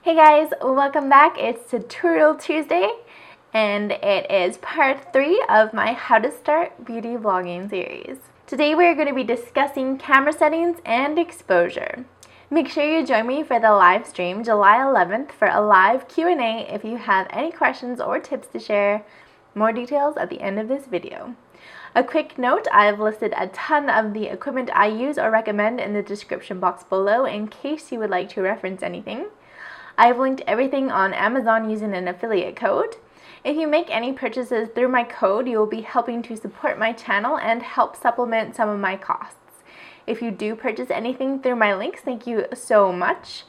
Hey guys, welcome back. It's Tutorial Tuesday and it is part 3 of my How to Start Beauty Vlogging series. Today we're going to be discussing camera settings and exposure. Make sure you join me for the live stream July 11th for a live Q&A if you have any questions or tips to share. More details at the end of this video. A quick note, I've listed a ton of the equipment I use or recommend in the description box below in case you would like to reference anything. I've linked everything on Amazon using an affiliate code. If you make any purchases through my code, you will be helping to support my channel and help supplement some of my costs. If you do purchase anything through my links, thank you so much.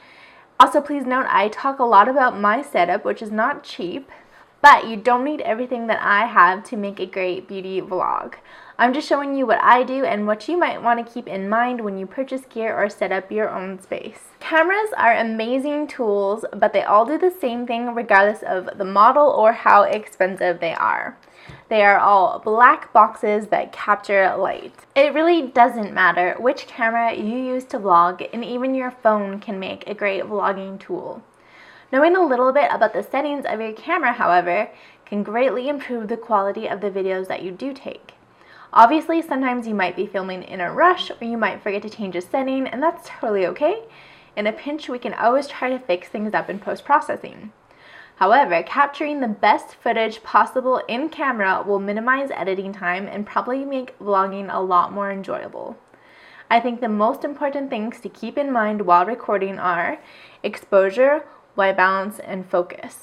Also, please note I talk a lot about my setup, which is not cheap, but you don't need everything that I have to make a great beauty vlog. I'm just showing you what I do and what you might want to keep in mind when you purchase gear or set up your own space. Cameras are amazing tools, but they all do the same thing regardless of the model or how expensive they are. They are all black boxes that capture light. It really doesn't matter which camera you use to vlog, and even your phone can make a great vlogging tool. Knowing a little bit about the settings of your camera, however, can greatly improve the quality of the videos that you do take. Obviously, sometimes you might be filming in a rush or you might forget to change a setting, and that's totally okay. In a pinch, we can always try to fix things up in post-processing. However, capturing the best footage possible in camera will minimize editing time and probably make vlogging a lot more enjoyable. I think the most important things to keep in mind while recording are exposure, white balance, and focus.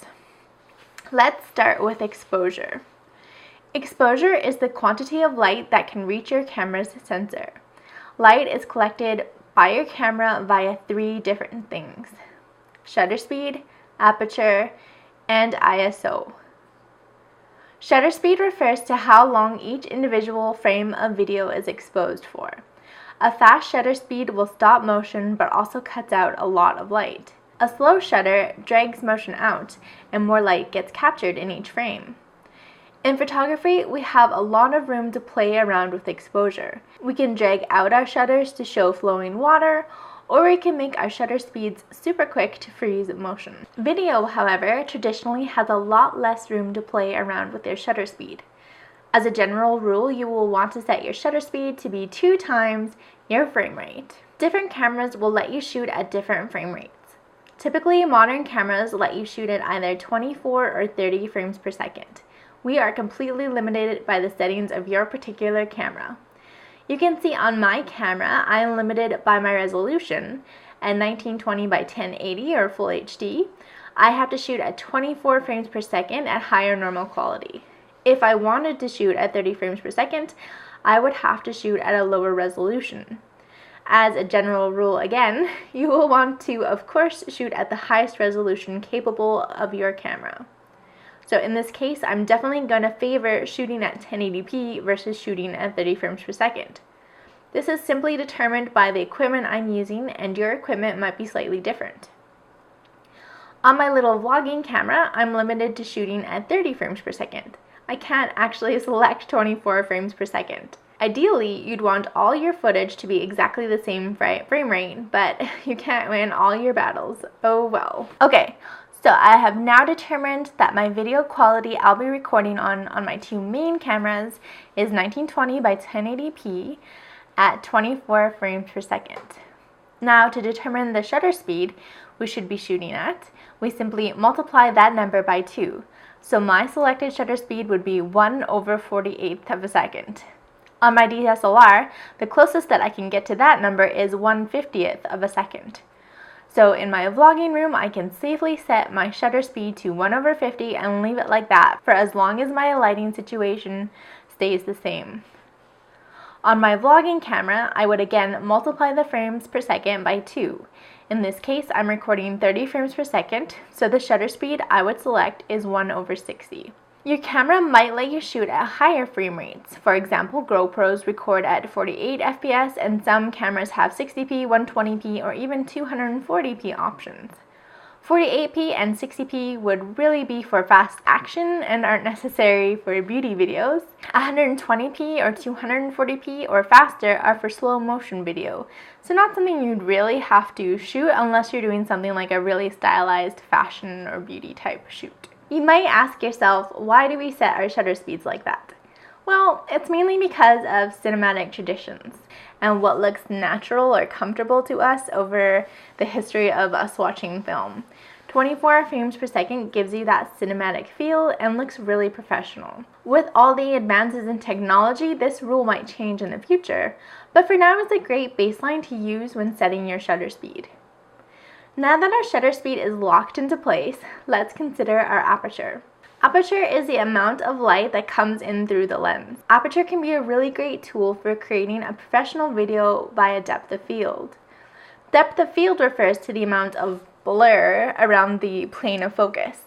Let's start with exposure. Exposure is the quantity of light that can reach your camera's sensor. Light is collected by your camera via 3 different things: shutter speed, aperture, and ISO. Shutter speed refers to how long each individual frame of video is exposed for. A fast shutter speed will stop motion but also cuts out a lot of light. A slow shutter drags motion out and more light gets captured in each frame. In photography, we have a lot of room to play around with exposure. We can drag out our shutters to show flowing water, or we can make our shutter speeds super quick to freeze motion. Video, however, traditionally has a lot less room to play around with their shutter speed. As a general rule, you will want to set your shutter speed to be 2 times your frame rate. Different cameras will let you shoot at different frame rates. Typically, modern cameras let you shoot at either 24 or 30 frames per second. We are completely limited by the settings of your particular camera. You can see on my camera, I am limited by my resolution. At 1920 by 1080 or Full HD, I have to shoot at 24 frames per second at higher normal quality. If I wanted to shoot at 30 frames per second, I would have to shoot at a lower resolution. As a general rule again, you will want to, of course, shoot at the highest resolution capable of your camera. So in this case, I'm definitely going to favor shooting at 1080p versus shooting at 30 frames per second. This is simply determined by the equipment I'm using, and your equipment might be slightly different. On my little vlogging camera, I'm limited to shooting at 30 frames per second. I can't actually select 24 frames per second. Ideally, you'd want all your footage to be exactly the same frame rate, but you can't win all your battles. Oh well. Okay. So I have now determined that my video quality I'll be recording on my 2 main cameras is 1920 by 1080p at 24 frames per second. Now to determine the shutter speed we should be shooting at, we simply multiply that number by 2. So my selected shutter speed would be 1/48 of a second. On my DSLR, the closest that I can get to that number is 1/50th of a second. So in my vlogging room, I can safely set my shutter speed to 1/50 and leave it like that for as long as my lighting situation stays the same. On my vlogging camera, I would again multiply the frames per second by 2. In this case, I'm recording 30 frames per second, so the shutter speed I would select is 1/60. Your camera might let you shoot at higher frame rates. For example, GoPros record at 48 FPS and some cameras have 60p, 120p, or even 240p options. 48p and 60p would really be for fast action and aren't necessary for beauty videos. 120p or 240p or faster are for slow motion video, so not something you'd really have to shoot unless you're doing something like a really stylized fashion or beauty type shoot. You might ask yourself, why do we set our shutter speeds like that? Well, it's mainly because of cinematic traditions and what looks natural or comfortable to us over the history of us watching film. 24 frames per second gives you that cinematic feel and looks really professional. With all the advances in technology, this rule might change in the future, but for now it's a great baseline to use when setting your shutter speed. Now that our shutter speed is locked into place, let's consider our aperture. Aperture is the amount of light that comes in through the lens. Aperture can be a really great tool for creating a professional video via depth of field. Depth of field refers to the amount of blur around the plane of focus.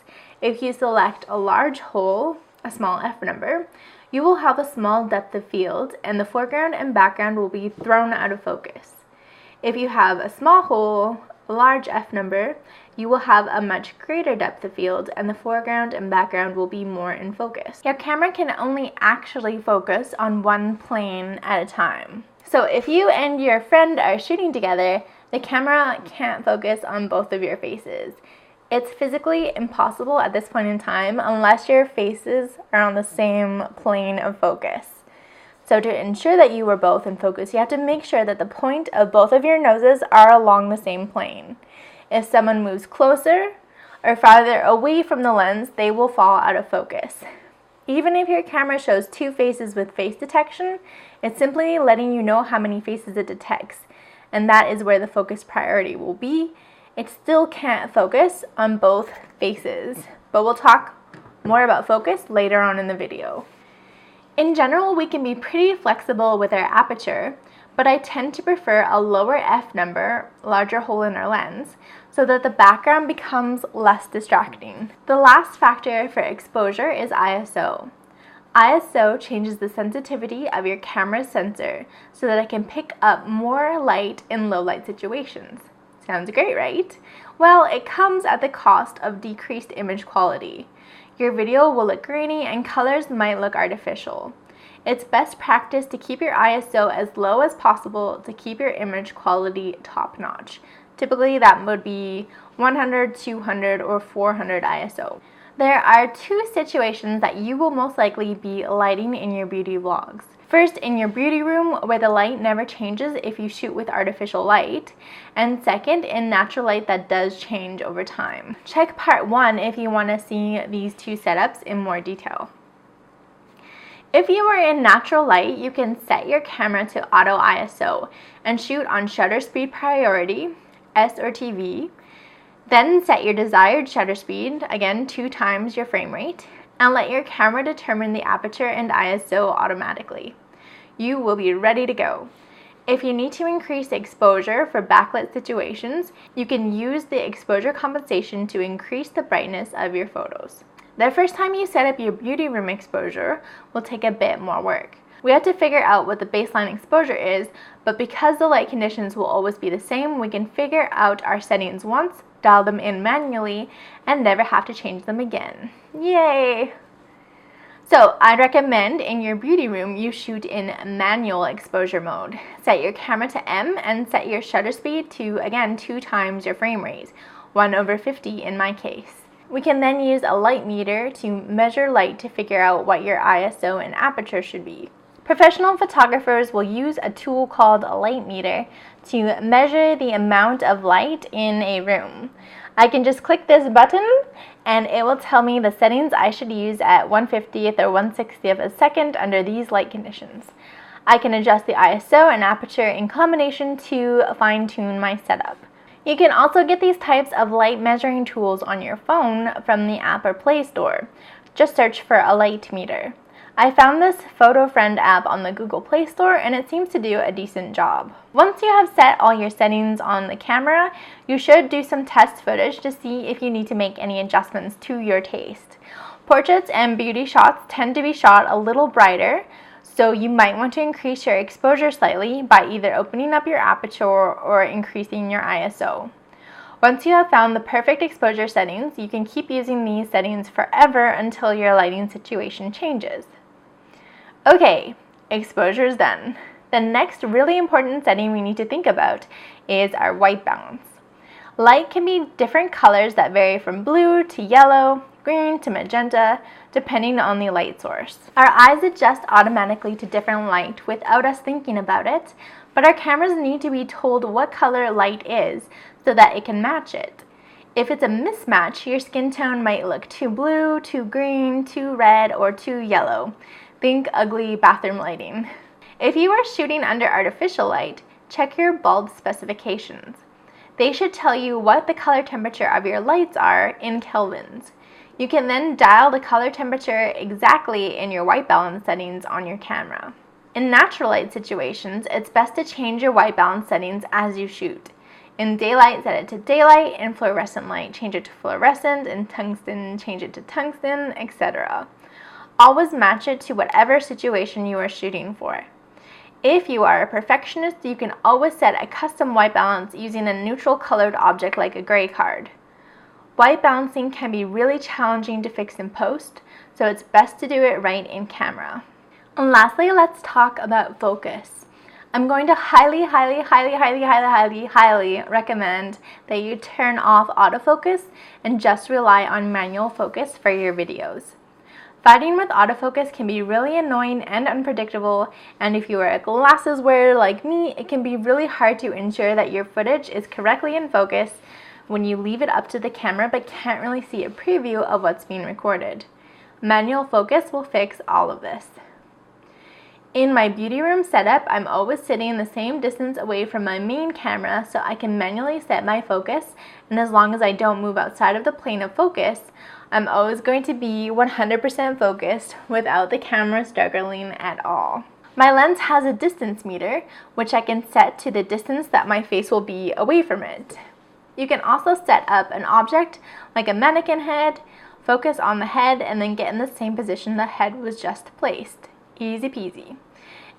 If you select a large hole, a small f number, you will have a small depth of field and the foreground and background will be thrown out of focus. If you have a small hole, a large f number, you will have a much greater depth of field and the foreground and background will be more in focus. Your camera can only actually focus on one plane at a time. So if you and your friend are shooting together, the camera can't focus on both of your faces. It's physically impossible at this point in time unless your faces are on the same plane of focus. So to ensure that you are both in focus, you have to make sure that the point of both of your noses are along the same plane. If someone moves closer or farther away from the lens, they will fall out of focus. Even if your camera shows two faces with face detection, it's simply letting you know how many faces it detects, and that is where the focus priority will be. It still can't focus on both faces, but we'll talk more about focus later on in the video. In general, we can be pretty flexible with our aperture, but I tend to prefer a lower f number, larger hole in our lens, so that the background becomes less distracting. The last factor for exposure is ISO. ISO changes the sensitivity of your camera's sensor so that it can pick up more light in low light situations. Sounds great, right? Well, it comes at the cost of decreased image quality. Your video will look grainy and colors might look artificial. It's best practice to keep your ISO as low as possible to keep your image quality top-notch. Typically that would be 100, 200, or 400 ISO. There are two situations that you will most likely be lighting in your beauty vlogs. First, in your beauty room where the light never changes if you shoot with artificial light, and second, in natural light that does change over time. Check part 1 if you want to see these two setups in more detail. If you are in natural light, you can set your camera to auto ISO and shoot on shutter speed priority, S or TV, then set your desired shutter speed, again 2 times your frame rate, and let your camera determine the aperture and ISO automatically. You will be ready to go. If you need to increase exposure for backlit situations, you can use the exposure compensation to increase the brightness of your photos. The first time you set up your beauty room exposure will take a bit more work. We have to figure out what the baseline exposure is, but because the light conditions will always be the same, we can figure out our settings once, dial them in manually, and never have to change them again. Yay! So I'd recommend in your beauty room you shoot in manual exposure mode. Set your camera to M and set your shutter speed to, again, 2 times your frame rate, 1/50 in my case. We can then use a light meter to measure light to figure out what your ISO and aperture should be. Professional photographers will use a tool called a light meter to measure the amount of light in a room. I can just click this button and it will tell me the settings I should use at 1/50th or 1/60th a second under these light conditions. I can adjust the ISO and aperture in combination to fine-tune my setup. You can also get these types of light measuring tools on your phone from the App or Play Store. Just search for a light meter. I found this Photo Friend app on the Google Play Store and it seems to do a decent job. Once you have set all your settings on the camera, you should do some test footage to see if you need to make any adjustments to your taste. Portraits and beauty shots tend to be shot a little brighter, so you might want to increase your exposure slightly by either opening up your aperture or increasing your ISO. Once you have found the perfect exposure settings, you can keep using these settings forever until your lighting situation changes. Okay, exposure is done. The next really important setting we need to think about is our white balance. Light can be different colors that vary from blue to yellow, green to magenta, depending on the light source. Our eyes adjust automatically to different light without us thinking about it, but our cameras need to be told what color light is so that it can match it. If it's a mismatch, your skin tone might look too blue, too green, too red, or too yellow. Think ugly bathroom lighting. If you are shooting under artificial light, check your bulb specifications. They should tell you what the color temperature of your lights are in kelvins. You can then dial the color temperature exactly in your white balance settings on your camera. In natural light situations, it's best to change your white balance settings as you shoot. In daylight, set it to daylight. In fluorescent light, change it to fluorescent. In tungsten, change it to tungsten, etc. Always match it to whatever situation you are shooting for. If you are a perfectionist, you can always set a custom white balance using a neutral colored object like a gray card. White balancing can be really challenging to fix in post, so it's best to do it right in camera. And lastly, let's talk about focus. I'm going to highly recommend that you turn off autofocus and just rely on manual focus for your videos. Fighting with autofocus can be really annoying and unpredictable, and if you are a glasses wearer like me, it can be really hard to ensure that your footage is correctly in focus when you leave it up to the camera but can't really see a preview of what's being recorded. Manual focus will fix all of this. In my beauty room setup, I'm always sitting the same distance away from my main camera so I can manually set my focus, and as long as I don't move outside of the plane of focus, I'm always going to be 100% focused without the camera struggling at all. My lens has a distance meter, which I can set to the distance that my face will be away from it. You can also set up an object like a mannequin head, focus on the head, and then get in the same position the head was just placed. Easy peasy.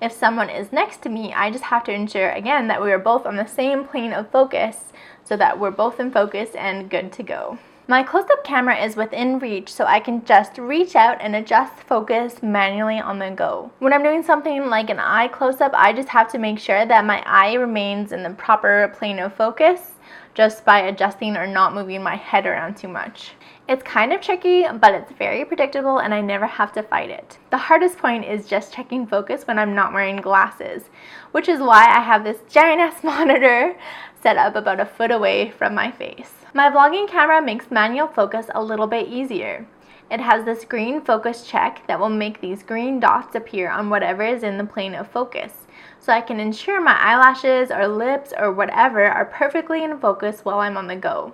If someone is next to me, I just have to ensure again that we are both on the same plane of focus so that we're both in focus and good to go. My close-up camera is within reach, so I can just reach out and adjust focus manually on the go. When I'm doing something like an eye close-up, I just have to make sure that my eye remains in the proper plane of focus just by adjusting or not moving my head around too much. It's kind of tricky, but it's very predictable and I never have to fight it. The hardest point is just checking focus when I'm not wearing glasses, which is why I have this giant ass monitor set up about a foot away from my face. My vlogging camera makes manual focus a little bit easier. It has this green focus check that will make these green dots appear on whatever is in the plane of focus, so I can ensure my eyelashes or lips or whatever are perfectly in focus while I'm on the go.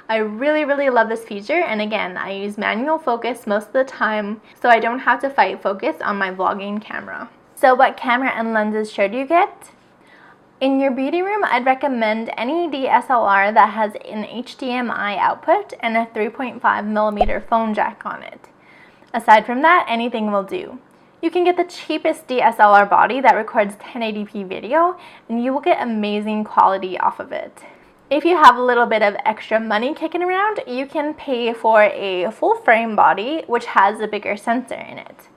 I really love this feature, and again, I use manual focus most of the time so I don't have to fight focus on my vlogging camera. So what camera and lenses should you get? In your beauty room, I'd recommend any DSLR that has an HDMI output and a 3.5mm phone jack on it. Aside from that, anything will do. You can get the cheapest DSLR body that records 1080p video, and you will get amazing quality off of it. If you have a little bit of extra money kicking around, you can pay for a full frame body which has a bigger sensor in it.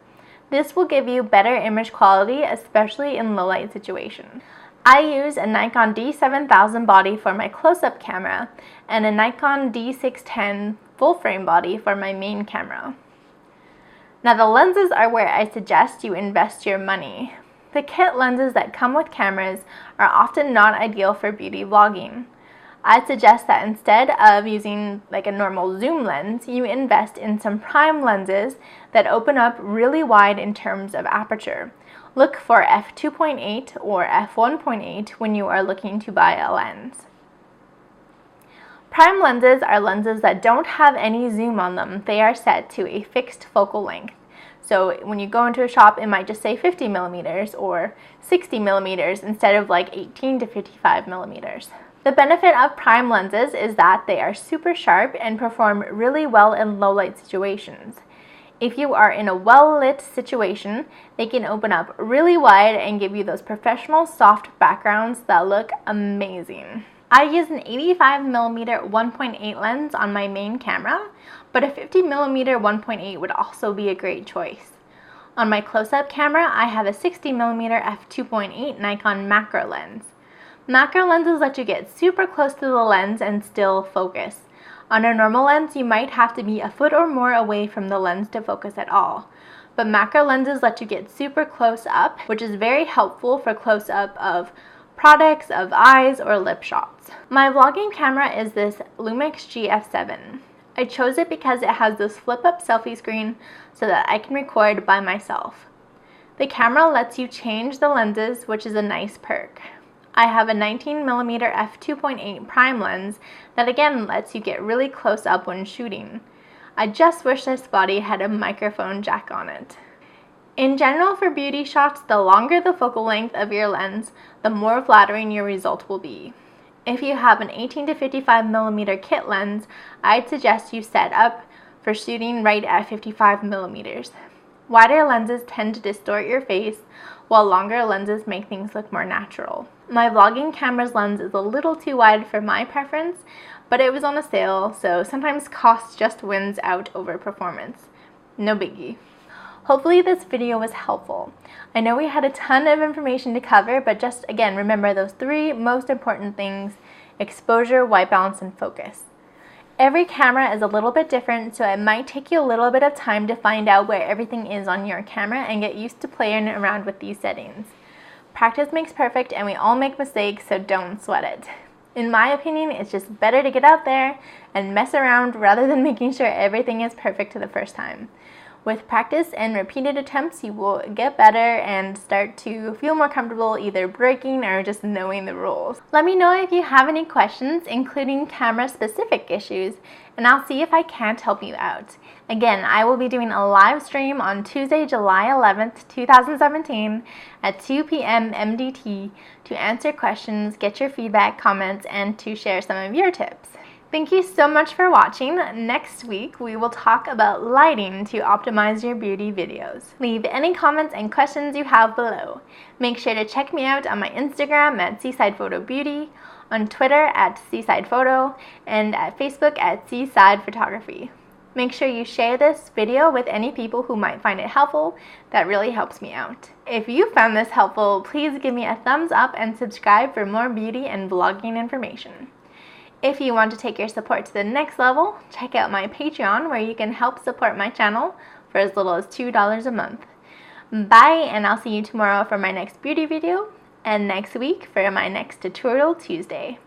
This will give you better image quality, especially in low light situations. I use a Nikon D7000 body for my close-up camera and a Nikon D610 full frame body for my main camera. Now the lenses are where I suggest you invest your money. The kit lenses that come with cameras are often not ideal for beauty vlogging. I'd suggest that instead of using like a normal zoom lens, you invest in some prime lenses that open up really wide in terms of aperture. Look for f2.8 or f1.8 when you are looking to buy a lens. Prime lenses are lenses that don't have any zoom on them. They are set to a fixed focal length. So when you go into a shop, it might just say 50mm or 60mm instead of like 18 to 55mm. The benefit of prime lenses is that they are super sharp and perform really well in low light situations. If you are in a well-lit situation, they can open up really wide and give you those professional soft backgrounds that look amazing. I use an 85mm 1.8 lens on my main camera, but a 50mm 1.8 would also be a great choice. On my close-up camera, I have a 60mm f2.8 Nikon macro lens. Macro lenses let you get super close to the lens and still focus. On a normal lens, you might have to be a foot or more away from the lens to focus at all. But macro lenses let you get super close up, which is very helpful for close-up of products, of eyes, or lip shots. My vlogging camera is this Lumix GF7. I chose it because it has this flip-up selfie screen so that I can record by myself. The camera lets you change the lenses, which is a nice perk. I have a 19mm f2.8 prime lens that again lets you get really close up when shooting. I just wish this body had a microphone jack on it. In general, for beauty shots, the longer the focal length of your lens, the more flattering your result will be. If you have an 18 to 55mm kit lens, I'd suggest you set up for shooting right at 55mm. Wider lenses tend to distort your face, while longer lenses make things look more natural. My vlogging camera's lens is a little too wide for my preference, but it was on a sale, so sometimes cost just wins out over performance. No biggie. Hopefully this video was helpful. I know we had a ton of information to cover, but just again, remember those three most important things: exposure, white balance, and focus. Every camera is a little bit different, so it might take you a little bit of time to find out where everything is on your camera and get used to playing around with these settings. Practice makes perfect, and we all make mistakes, so don't sweat it. In my opinion, it's just better to get out there and mess around rather than making sure everything is perfect the first time. With practice and repeated attempts, you will get better and start to feel more comfortable either breaking or just knowing the rules. Let me know if you have any questions, including camera-specific issues, and I'll see if I can't help you out. Again, I will be doing a live stream on Tuesday, July 11th, 2017 at 2 p.m. MDT to answer questions, get your feedback, comments, and to share some of your tips. Thank you so much for watching. Next week, we will talk about lighting to optimize your beauty videos. Leave any comments and questions you have below. Make sure to check me out on my Instagram at Seaside Photo Beauty, on Twitter at Seaside Photo, and at Facebook at Seaside Photography. Make sure you share this video with any people who might find it helpful. That really helps me out. If you found this helpful, please give me a thumbs up and subscribe for more beauty and vlogging information. If you want to take your support to the next level, check out my Patreon where you can help support my channel for as little as $2 a month. Bye, and I'll see you tomorrow for my next beauty video, and next week for my next Tutorial Tuesday.